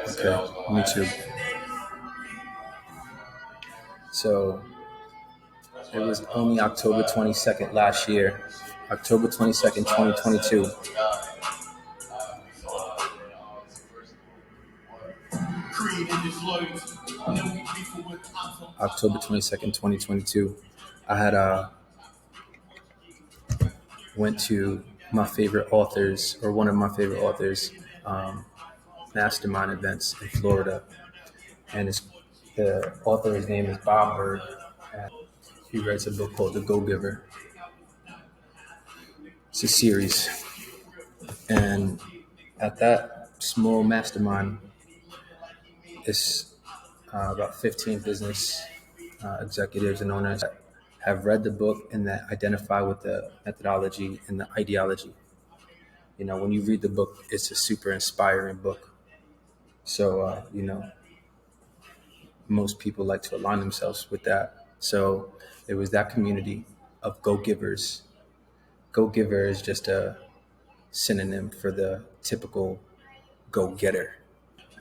Okay, me too. So it was only October 22nd last year, October 22nd, 2022. October 22nd, 2022. I had went to my favorite authors, or one of my favorite authors, mastermind events in Florida, and the author's name is Bob Berg. And he writes a book called The Go-Giver. It's a series, and at that small mastermind, it's about 15 business executives and owners that have read the book and that identify with the methodology and the ideology. When you read the book, it's a super inspiring book. So, most people like to align themselves with that. So it was that community of go-givers. Go-giver is just a synonym for the typical go-getter.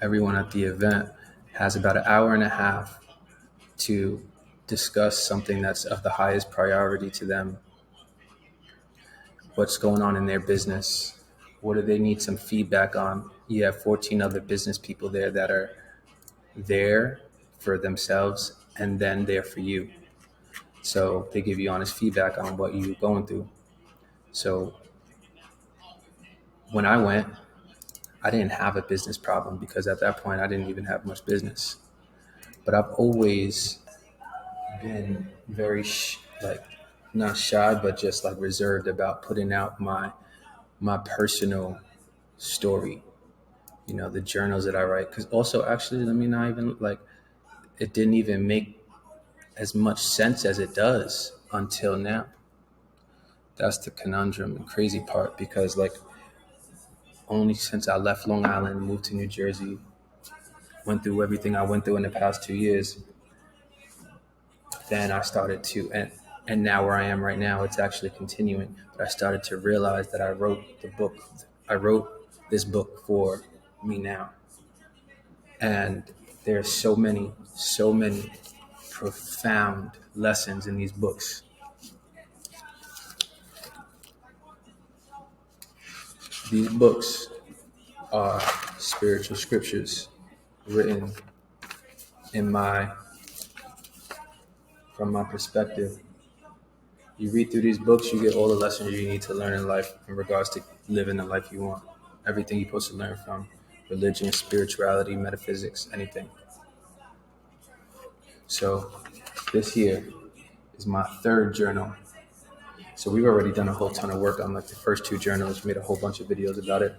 Everyone at the event has about an hour and a half to discuss something that's of the highest priority to them. What's going on in their business? What do they need some feedback on? You have 14 other business people there that are there for themselves and then there for you. So they give you honest feedback on what you're going through. So when I went, I didn't have a business problem because at that point I didn't even have much business. But I've always been very not shy, but just like reserved about putting out my personal story. The journals that I write. Because also, actually, let me not even it didn't even make as much sense as it does until now. That's the conundrum and crazy part, because only since I left Long Island, moved to New Jersey, went through everything I went through in the past 2 years, then I started to, and now where I am right now, it's actually continuing. But I started to realize that I wrote this book for me now. And there's so many profound lessons in these books. These books are spiritual scriptures written from my perspective. You read through these books, you get all the lessons you need to learn in life in regards to living the life you want. Everything you're supposed to learn from religion, spirituality, metaphysics, anything. So this here is my third journal. So we've already done a whole ton of work on the first two journals, made a whole bunch of videos about it.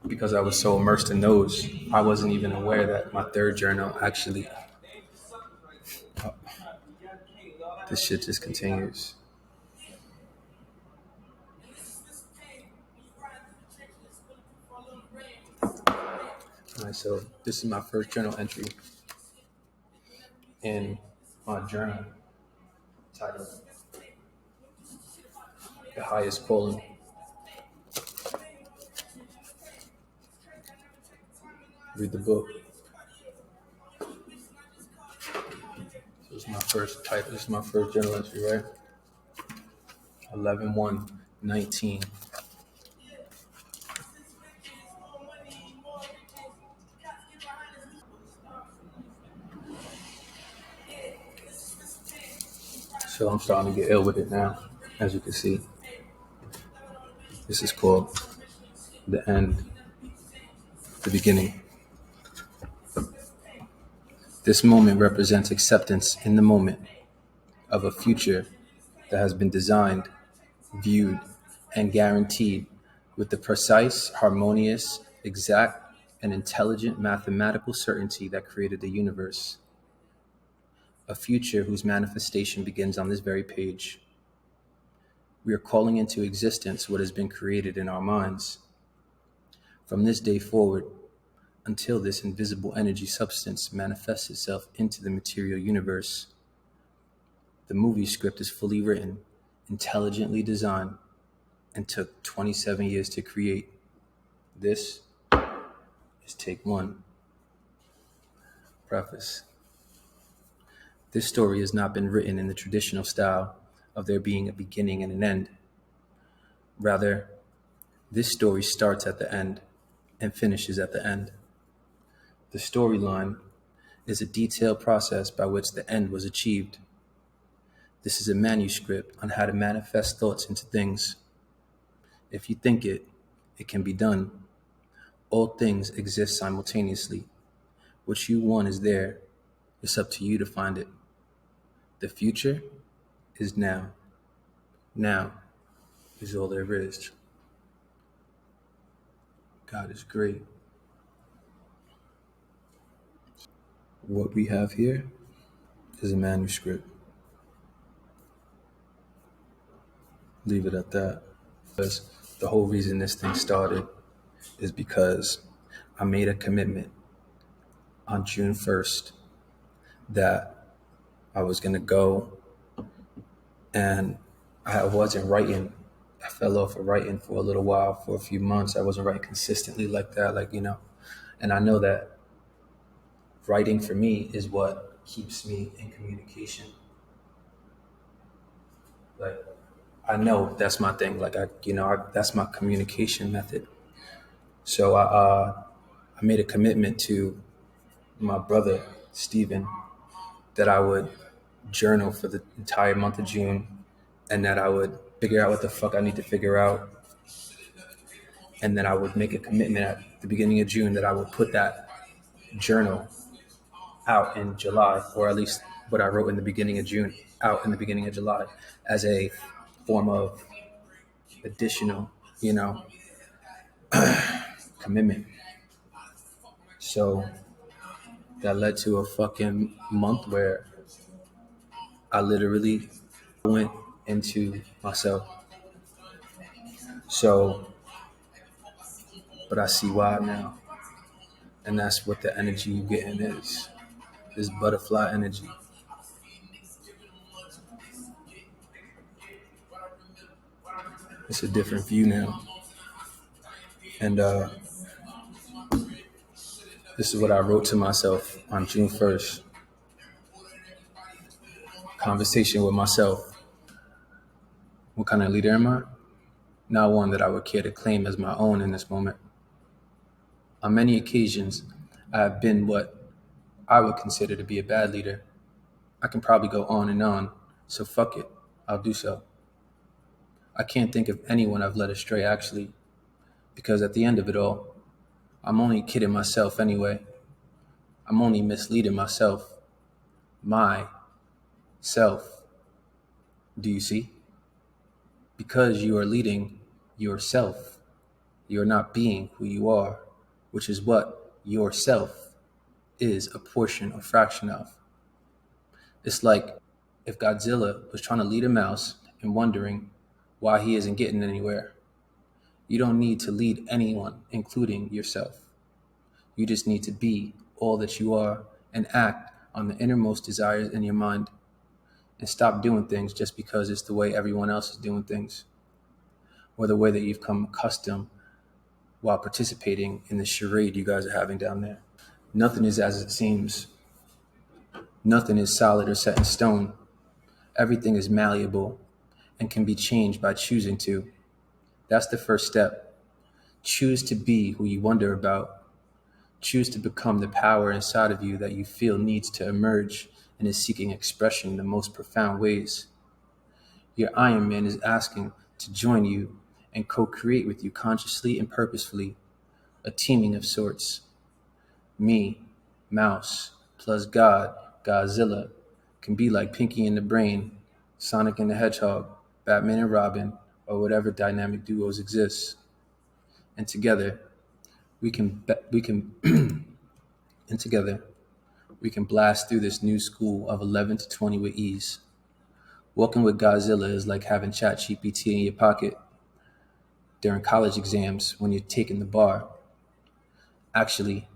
Because I was so immersed in those, I wasn't even aware that my third journal actually, this shit just continues. All right, so this is my first journal entry in my journal titled The Highest Calling. Read the book. So this is my first title. This is my first journal entry, right? 11/1/19. So I'm starting to get ill with it now, as you can see. This is called The End, The Beginning. This moment represents acceptance in the moment of a future that has been designed, viewed, and guaranteed with the precise, harmonious, exact, and intelligent mathematical certainty that created the universe. A future whose manifestation begins on this very page. We are calling into existence what has been created in our minds. From this day forward, until this invisible energy substance manifests itself into the material universe, the movie script is fully written, intelligently designed, and took 27 years to create. This is take one. Preface. This story has not been written in the traditional style of there being a beginning and an end. Rather, this story starts at the end and finishes at the end. The storyline is a detailed process by which the end was achieved. This is a manuscript on how to manifest thoughts into things. If you think it, it can be done. All things exist simultaneously. What you want is there. It's up to you to find it. The future is now. Now is all there is. God is great. What we have here is a manuscript. Leave it at that. Because the whole reason this thing started is because I made a commitment on June 1st that I was going to go, and I wasn't writing. I fell off of writing for a little while, for a few months. I wasn't writing consistently like that, and I know that writing for me is what keeps me in communication. Like, I know that's my thing. That's my communication method. So I made a commitment to my brother, Stephen, that I would journal for the entire month of June, and that I would figure out what the fuck I need to figure out. And then I would make a commitment at the beginning of June that I would put that journal out in July, or at least what I wrote in the beginning of June out in the beginning of July, as a form of additional, commitment. So that led to a fucking month where I literally went into myself. So, but I see why now. And that's what the energy you getting is. This butterfly energy. It's a different view now. And this is what I wrote to myself on June 1st. Conversation with myself. What kind of leader am I? Not one that I would care to claim as my own in this moment. On many occasions, I have been what I would consider to be a bad leader. I can probably go on and on, so fuck it, I'll do so. I can't think of anyone I've led astray, actually, because at the end of it all, I'm only kidding myself anyway. I'm only misleading myself. Myself. Do you see? Because you are leading yourself, you're not being who you are, which is what yourself is a portion or fraction of. It's like if Godzilla was trying to lead a mouse and wondering why he isn't getting anywhere. You don't need to lead anyone, including yourself. You just need to be all that you are and act on the innermost desires in your mind, and stop doing things just because it's the way everyone else is doing things, or the way that you've come accustomed while participating in the charade you guys are having down there. Nothing is as it seems. Nothing is solid or set in stone. Everything is malleable and can be changed by choosing to. That's the first step. Choose to be who you wonder about. Choose to become the power inside of you that you feel needs to emerge and is seeking expression in the most profound ways. Your Iron Man is asking to join you and co-create with you consciously and purposefully, a teaming of sorts. Me, Mouse, plus God, Godzilla, can be like Pinky and the Brain, Sonic and the Hedgehog, Batman and Robin, or whatever dynamic duos exist. And together, we can and together, we can blast through this new school of 11 to 20 with ease. Walking with Godzilla is like having ChatGPT in your pocket during college exams when you're taking the bar. Actually,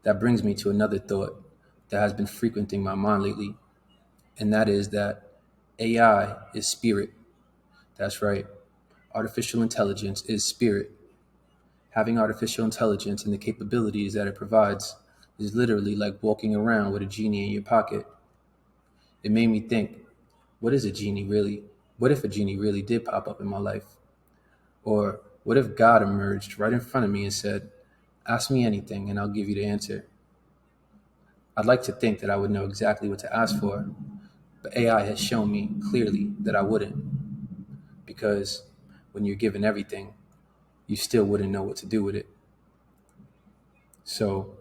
that brings me to another thought that has been frequenting my mind lately, and that is that AI is spirit. That's right. Artificial intelligence is spirit. Having artificial intelligence and the capabilities that it provides is literally like walking around with a genie in your pocket. It made me think, what is a genie really? What if a genie really did pop up in my life? Or what if God emerged right in front of me and said, ask me anything and I'll give you the answer? I'd like to think that I would know exactly what to ask for, but AI has shown me clearly that I wouldn't, because when you're given everything, you still wouldn't know what to do with it. So,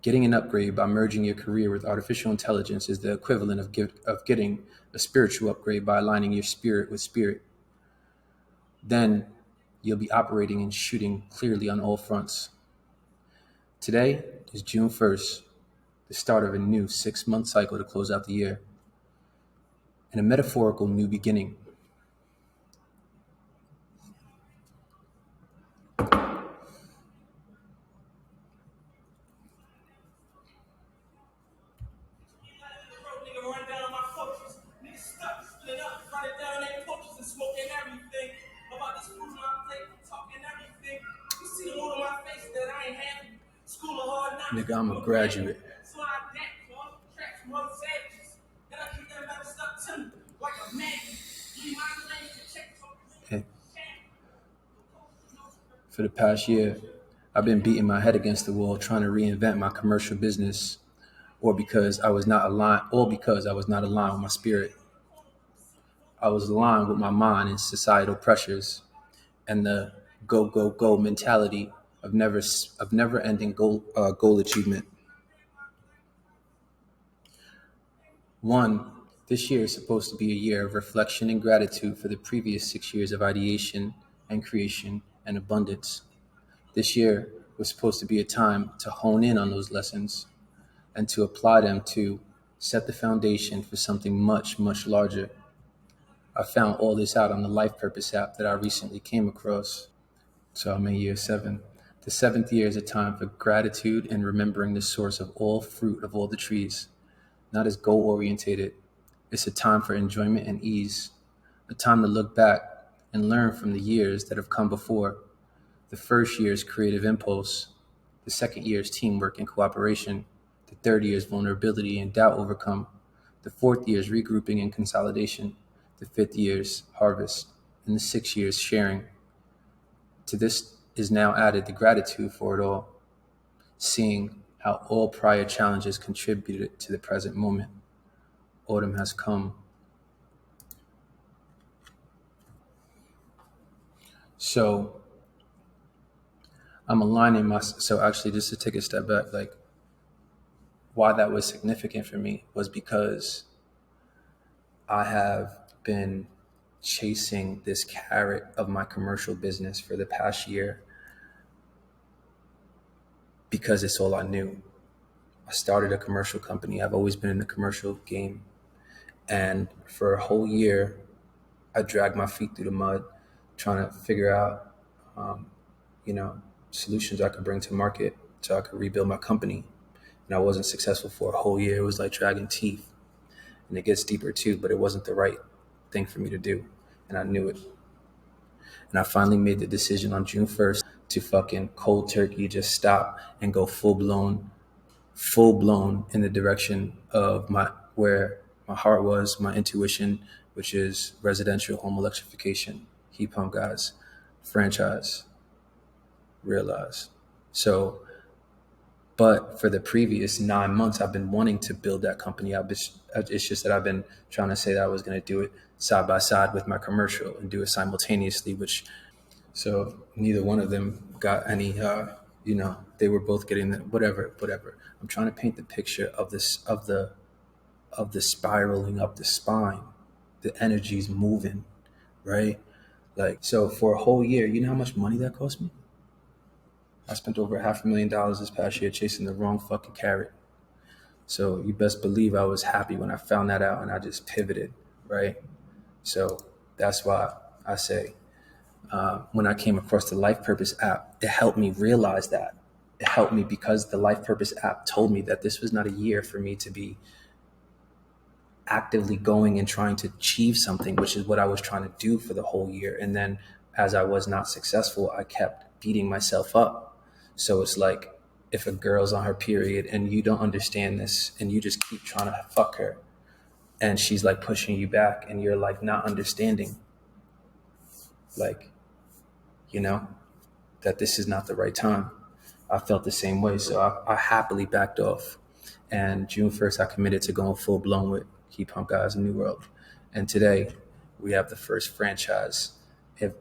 getting an upgrade by merging your career with artificial intelligence is the equivalent of getting a spiritual upgrade by aligning your spirit with spirit. Then you'll be operating and shooting clearly on all fronts. Today is June 1st, the start of a new 6-month cycle to close out the year, and a metaphorical new beginning. Nigga, I'm a graduate. And for the past year, I've been beating my head against the wall trying to reinvent my commercial business, or because I was not aligned with my spirit. I was aligned with my mind and societal pressures and the go go go mentality of never ending goal achievement. One, this year is supposed to be a year of reflection and gratitude for the previous 6 years of ideation and creation and abundance. This year was supposed to be a time to hone in on those lessons and to apply them to set the foundation for something much, much larger. I found all this out on the Life Purpose app that I recently came across. So I'm in year 7. The 7th year is a time for gratitude and remembering the source of all fruit of all the trees, not as goal orientated. It's a time for enjoyment and ease, a time to look back and learn from the years that have come before. The first year is creative impulse, the second year is teamwork and cooperation, the third year is vulnerability and doubt overcome, the fourth year is regrouping and consolidation, the fifth year is harvest, and the sixth year is sharing. To this is now added the gratitude for it all, seeing how all prior challenges contributed to the present moment. Autumn has come. So I'm aligning so actually, just to take a step back, like why that was significant for me was because I have been chasing this carrot of my commercial business for the past year because it's all I knew. I started a commercial company. I've always been in the commercial game. And for a whole year, I dragged my feet through the mud trying to figure out, you know, solutions I could bring to market so I could rebuild my company. And I wasn't successful for a whole year. It was like dragging teeth. And it gets deeper too, but it wasn't the right thing for me to do. And I knew it. And I finally made the decision on June 1st to fucking cold turkey, just stop and go full blown in the direction of where my heart was, my intuition, which is residential home electrification, heat pump guys, franchise, realize. So, but for the previous 9 months, I've been wanting to build that company. It's just that I've been trying to say that I was going to do it side by side with my commercial and do it simultaneously, so neither one of them got any, they were both getting the, whatever. I'm trying to paint the picture of the spiraling up the spine, the energy's moving, right? Like, so for a whole year, you know how much money that cost me? I spent over $500,000 this past year chasing the wrong fucking carrot. So you best believe I was happy when I found that out and I just pivoted, right? So that's why I say, when I came across the Life Purpose app, it helped me realize that. It helped me because the Life Purpose app told me that this was not a year for me to be actively going and trying to achieve something, which is what I was trying to do for the whole year. And then as I was not successful, I kept beating myself up. So it's like if a girl's on her period and you don't understand this and you just keep trying to fuck her and she's like pushing you back and you're like not understanding, like, you know, that this is not the right time. I felt the same way. So I happily backed off. And June 1st, I committed to going full blown with Heat Pump Guys in New World. And today, we have the first franchise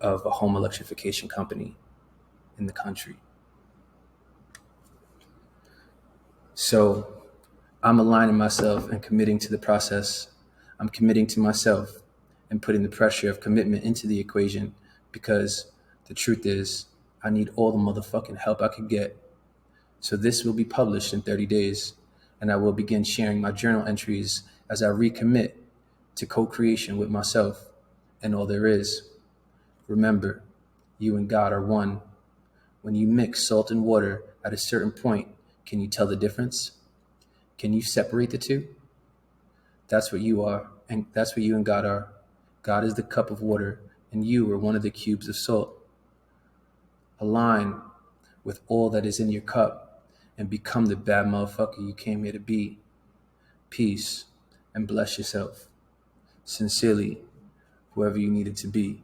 of a home electrification company in the country. So I'm aligning myself and committing to the process. I'm committing to myself and putting the pressure of commitment into the equation because the truth is, I need all the motherfucking help I could get. So this will be published in 30 days, and I will begin sharing my journal entries as I recommit to co-creation with myself and all there is. Remember, you and God are one. When you mix salt and water at a certain point, can you tell the difference? Can you separate the two? That's what you are, and that's what you and God are. God is the cup of water, and you are one of the cubes of salt. Align with all that is in your cup and become the bad motherfucker you came here to be. Peace and bless yourself. Sincerely, whoever you needed to be.